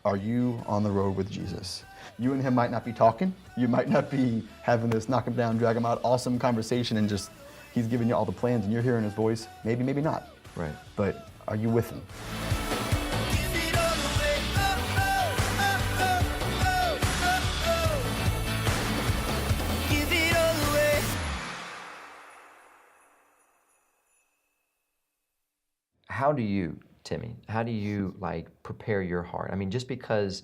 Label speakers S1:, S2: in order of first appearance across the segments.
S1: Are you on the road with Jesus? You and him might not be talking. You might not be having this knock him down, drag him out, awesome conversation, and just he's giving you all the plans and you're hearing his voice. Maybe, maybe not.
S2: Right.
S1: But are you with him?
S2: How do you, Timmy, how do you like prepare your heart? I mean, just because,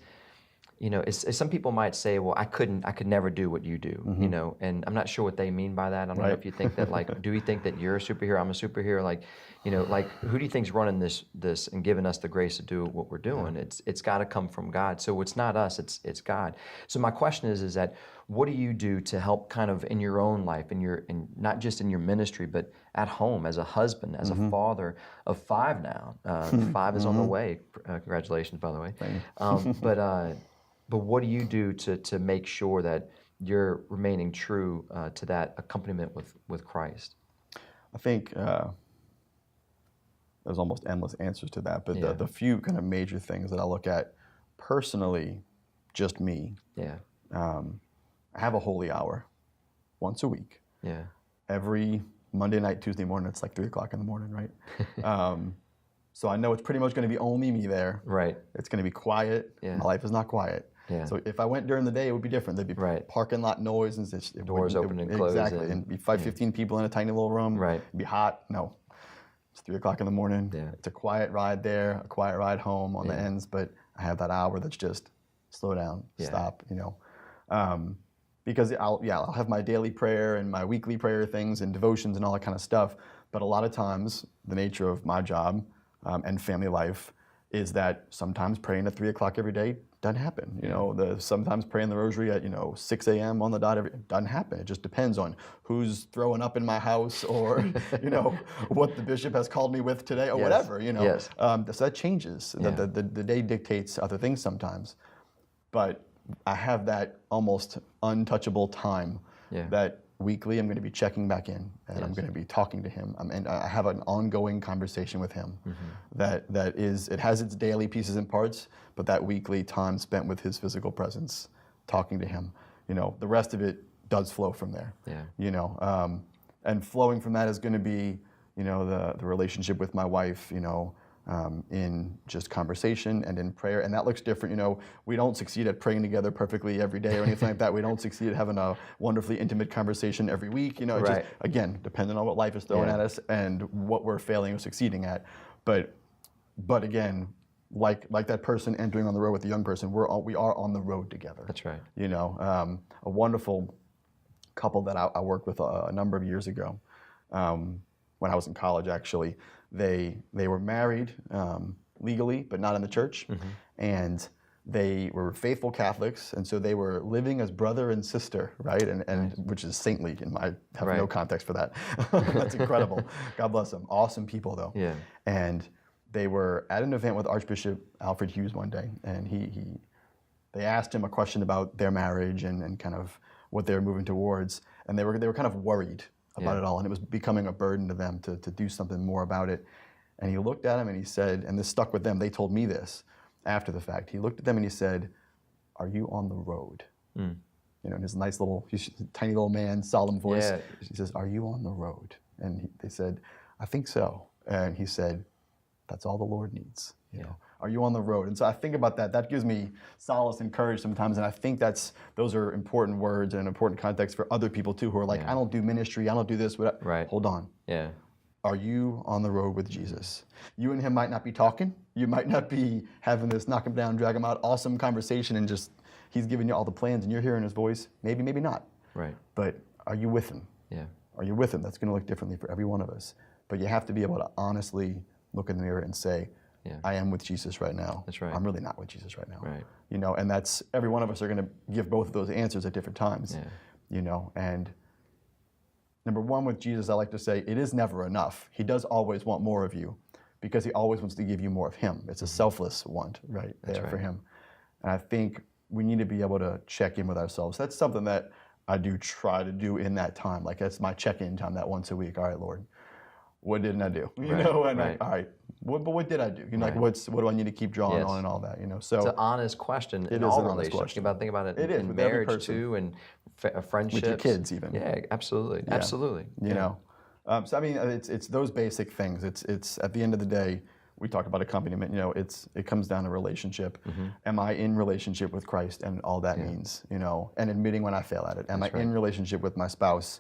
S2: you know, some people might say, well, I could never do what you do, you know, and I'm not sure what they mean by that. I don't know if you think that, like, do we think that you're a superhero, I'm a superhero? Like, you know, like, who do you think's running this and giving us the grace to do what we're doing? It's got to come from God. So it's not us, it's God. So my question is that what do you do to help kind of in your own life, in not just in your ministry, but at home as a husband, as a father of 5 now. 5 is on the way. Congratulations, by the way. But what do you do to make sure that you're remaining true to that accompaniment with Christ?
S1: I think there's almost endless answers to that, but the few kind of major things that I look at personally, just me.
S2: Yeah.
S1: I have a holy hour once a week.
S2: Yeah.
S1: Every Monday night, Tuesday morning, it's like 3 o'clock in the morning, right? So I know it's pretty much going to be only me there.
S2: Right.
S1: It's going to be quiet.
S2: Yeah.
S1: My life is not quiet.
S2: Yeah.
S1: So if I went during the day, it would be different. There'd be parking lot noise and
S2: doors open and close.
S1: Exactly. And it'd be 15 people in a tiny little room.
S2: Right.
S1: It'd be hot. No. It's 3 o'clock in the morning.
S2: Yeah.
S1: It's a quiet ride there, a quiet ride home on the ends, but I have that hour that's just slow down, stop, you know. Because I'll have my daily prayer and my weekly prayer things and devotions and all that kind of stuff. But a lot of times, the nature of my job and family life is that sometimes praying at 3 o'clock every day doesn't happen. You know, sometimes praying the rosary at 6 a.m. on the dot doesn't happen. It just depends on who's throwing up in my house or what the bishop has called me with today or whatever. So that changes.
S2: Yeah.
S1: The day dictates other things sometimes, but I have that almost untouchable time that weekly I'm going to be checking back in and I'm going to be talking to him. And I have an ongoing conversation with him that it has its daily pieces and parts, but that weekly time spent with his physical presence, talking to him, the rest of it does flow from there.
S2: Yeah.
S1: And flowing from that is going to be, the relationship with my wife, in just conversation and in prayer, and that looks different. We don't succeed at praying together perfectly every day or anything like that. We don't succeed at having a wonderfully intimate conversation every week. It just, again, depending on what life is throwing at us and what we're failing or succeeding at. But again, like that person entering on the road with the young person, we are on the road together.
S2: That's right.
S1: A wonderful couple that I worked with a number of years ago, when I was in college, actually. They were married legally, but not in the church, and they were faithful Catholics, and so they were living as brother and sister, right? And which is saintly, and I have no context for that. That's incredible. God bless them. Awesome people, though.
S2: Yeah.
S1: And they were at an event with Archbishop Alfred Hughes one day, and they asked him a question about their marriage and kind of what they were moving towards, and they were kind of worried about it all, and it was becoming a burden to them to do something more about it. And he looked at him and he said, and this stuck with them, they told me this after the fact, he looked at them and he said, "Are you on the road?" In his nice little, he's a tiny little man, solemn voice.
S2: Yeah.
S1: He says, "Are you on the road?" And they said, "I think so." And he said, "That's all the Lord needs. Are you on the road?" And so I think about that. That gives me solace and courage sometimes. And I think those are important words and important context for other people too, who are like, "I don't do ministry. I don't do this."
S2: Right.
S1: Hold on.
S2: Yeah.
S1: Are you on the road with Jesus? You and him might not be talking. You might not be having this knock him down, drag him out, awesome conversation, and just he's giving you all the plans and you're hearing his voice. Maybe, maybe not.
S2: Right.
S1: But are you with him?
S2: Yeah.
S1: Are you with him? That's going to look differently for every one of us. But you have to be able to honestly look in the mirror and say, I am with Jesus right now.
S2: That's right.
S1: I'm really not with Jesus right now.
S2: Right.
S1: And that's, every one of us are going to give both of those answers at different times.
S2: Yeah.
S1: And number one with Jesus, I like to say, it is never enough. He does always want more of you because he always wants to give you more of him. It's a selfless want right there for him. And I think we need to be able to check in with ourselves. That's something that I do try to do in that time. Like that's my check-in time, that once a week. All right, Lord, what didn't I do? You
S2: Right,
S1: know, and
S2: right.
S1: all right, but what did I do? You know, like
S2: Right.
S1: what do I need to keep drawing
S2: Yes.
S1: on and all that? You know, so
S2: It's an honest question
S1: it
S2: in
S1: is
S2: all
S1: an honest
S2: relationships.
S1: question.
S2: Think about it
S1: It is
S2: in
S1: with every
S2: marriage
S1: person.
S2: too, and friendships.
S1: With your kids even.
S2: Yeah, absolutely, absolutely.
S1: You
S2: Yeah.
S1: know, so I mean, it's those basic things. It's at the end of the day, we talk about accompaniment. You know, it comes down to relationship. Am I in relationship with Christ and all that means? You know, and admitting when I fail at it. Am I in relationship with my spouse,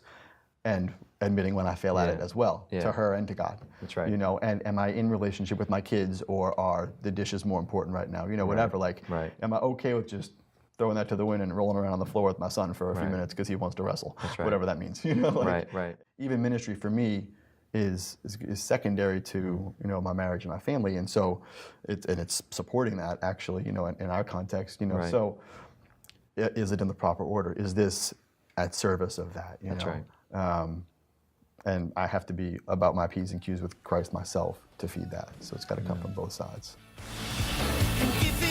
S1: and admitting when I fail at it as well, to her and to God.
S2: That's right.
S1: You know, and am I in relationship with my kids, or are the dishes more important right now? You know, whatever. Like, am I okay with just throwing that to the wind and rolling around on the floor with my son for a few minutes because he wants to wrestle?
S2: That's right.
S1: Whatever that means. You know, like,
S2: Right.
S1: even ministry for me is secondary to you know my marriage and my family, and so it's supporting that actually. You know, in our context. You know, so is it in the proper order? Is this at service of that? You
S2: That's
S1: know?
S2: right.
S1: And I have to be about my P's and Q's with Christ myself to feed that. So it's got to come from both sides.
S3: And if